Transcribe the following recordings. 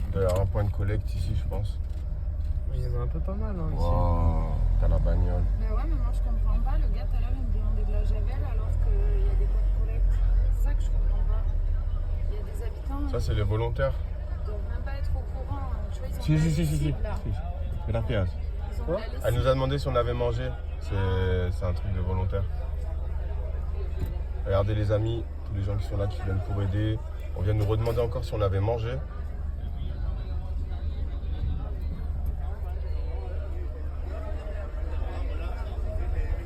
Il doit y avoir un point de collecte ici, je pense. Il y en a un peu pas mal hein, ici. Wow, t'as la bagnole. Mais ouais, mais moi je comprends pas. Le gars tout à l'heure il me demandait de la javel alors qu'il y a des points de collecte. C'est ça que je comprends pas. Il y a des habitants. Ça, c'est les volontaires. Ils doivent même pas être au courant. Tu vois, ils ont Si, la si, si, si, si. lessive, là. Gracias. Ils ont Quoi la lessive. Elle nous a demandé si on avait mangé. C'est un truc de volontaire. Regardez les amis, tous les gens qui sont là, qui viennent pour aider. On vient de nous redemander encore si on avait mangé.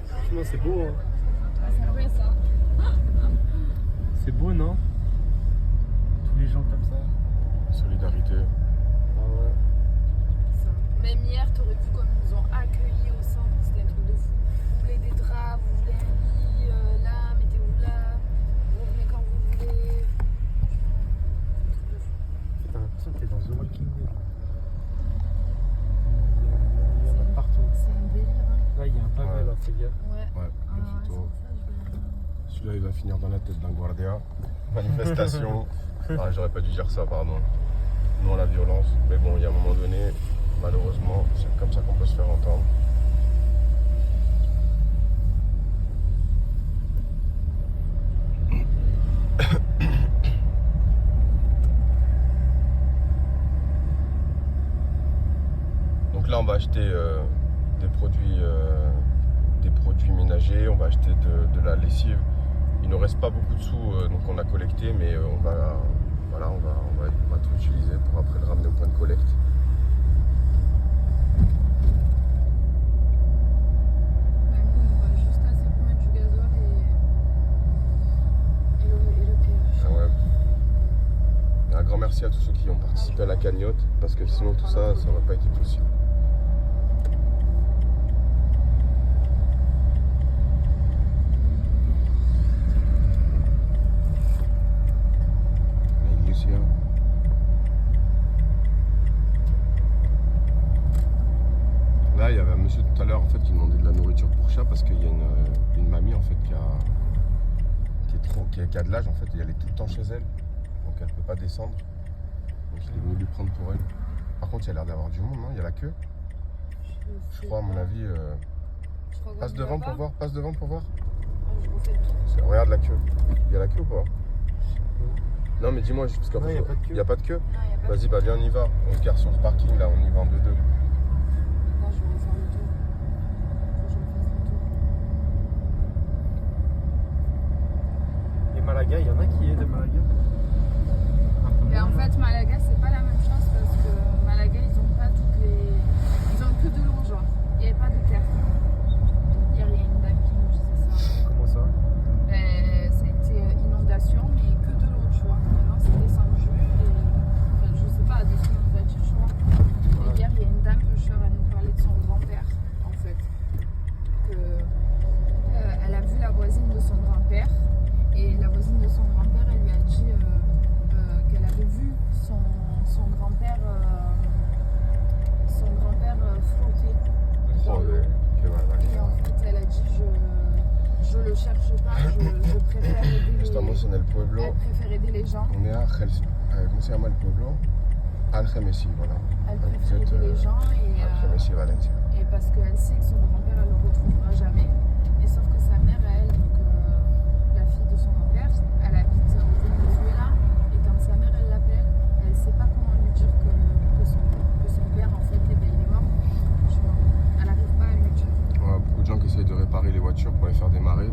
Franchement, c'est beau. Hein. Ah, c'est vrai ça. C'est beau, non? Tous les gens comme ça. Solidarité. Ah ouais. Ça. Même hier, t'aurais vu comme ils nous ont accueillis au centre. C'était un truc de fou. Vous voulez des draps, vous voulez un lit, là, mettez-vous là. Vous venez quand vous voulez. Franchement, T'as l'impression que t'es dans The Walking Dead. Il y en a partout. c'est un délire. Hein. Là, il y a un pavé, Ouais. là, fais gaffe. Ouais. Ouais, Ah, le ouais, photo. c'est ça, je vais- Celui-là, il va finir dans la tête d'un guardia. Manifestation. Ah, j'aurais pas dû dire ça, pardon. Non, la violence. Mais bon, il y a un moment donné, malheureusement, c'est comme ça qu'on peut se faire entendre. Donc là, on va acheter des produits ménagers, on va acheter de la lessive. Il ne reste pas beaucoup de sous, donc on a collecté, mais on va tout utiliser pour après le ramener au point de collecte. Bah, nous, on va juste assez pour mettre du gazole et le péage. Ah ouais. Et un grand merci à tous ceux qui ont participé à la cagnotte, parce que sinon tout ça n'aurait pas été possible. La iglesia. Là, il y avait un monsieur tout à l'heure en fait qui demandait de la nourriture pour chat parce qu'il y a une mamie en fait qui a de l'âge en fait et elle est tout le temps chez elle, donc elle peut pas descendre. Donc il est venu lui prendre pour elle. Par contre, il y a l'air d'avoir du monde, non? Il y a la queue. Je crois à mon avis. Je crois qu'on Passe y devant va pour pas. voir, passe devant pour voir. Ah, je refais le tour. Regarde la queue. Il y a la queue ou pas? Non mais dis-moi juste parce qu'en Non, fait, il y a pas de queue. il y a pas de queue. Non, y a pas de- Vas-y, bah viens, on y va. On se gare sur ce parking là, on y va en 2-2. Non, je vais refaire le tour. Faut que je refasse le tour. Et Malaga, il y en a qui est de Malaga? Un peu Mais en moins, fait, Malaga, c'est pas la même chose parce que Malaga, ils ont pas toutes les. Ils ont que de l'eau, genre. Il n'y avait pas de terre. Hier, il y a une dame qui nous disait ça. Comment ça? Ben, ça a été inondation, mais que de l'eau, tu vois. Maintenant, c'est descendu et. Enfin, je sais pas, descendu en voiture, tu vois. Et hier, il y a une dame, je elle nous parlait de son grand-père, en fait. Que. Elle a vu la voisine de son grand-père. Et la voisine de son grand-père, elle lui a dit qu'elle avait vu son grand-père flotter. Oh, ok, Et en fait, elle a dit je le cherche pas, je préfère aider les Estamos en el pueblo. Elle préfère aider les gens. On est à ¿cómo se llama el pueblo? Algemesí, voilà. Elle Vous préfère êtes, aider les gens Algemesí, Valencia. et parce qu'elle sait que son grand-père, elle le retrouvera jamais. Et sauf que sa mère, elle, donc, la fille de son grand-père, elle habite au Venezuela. Et quand sa mère, elle l'appelle, elle sait pas comment lui dire que son père, en fait, eh ben, il est mort. Tu vois. Elle n'arrive pas à lui dire. Ouais, beaucoup de gens qui essayent de réparer les voitures pour les faire démarrer.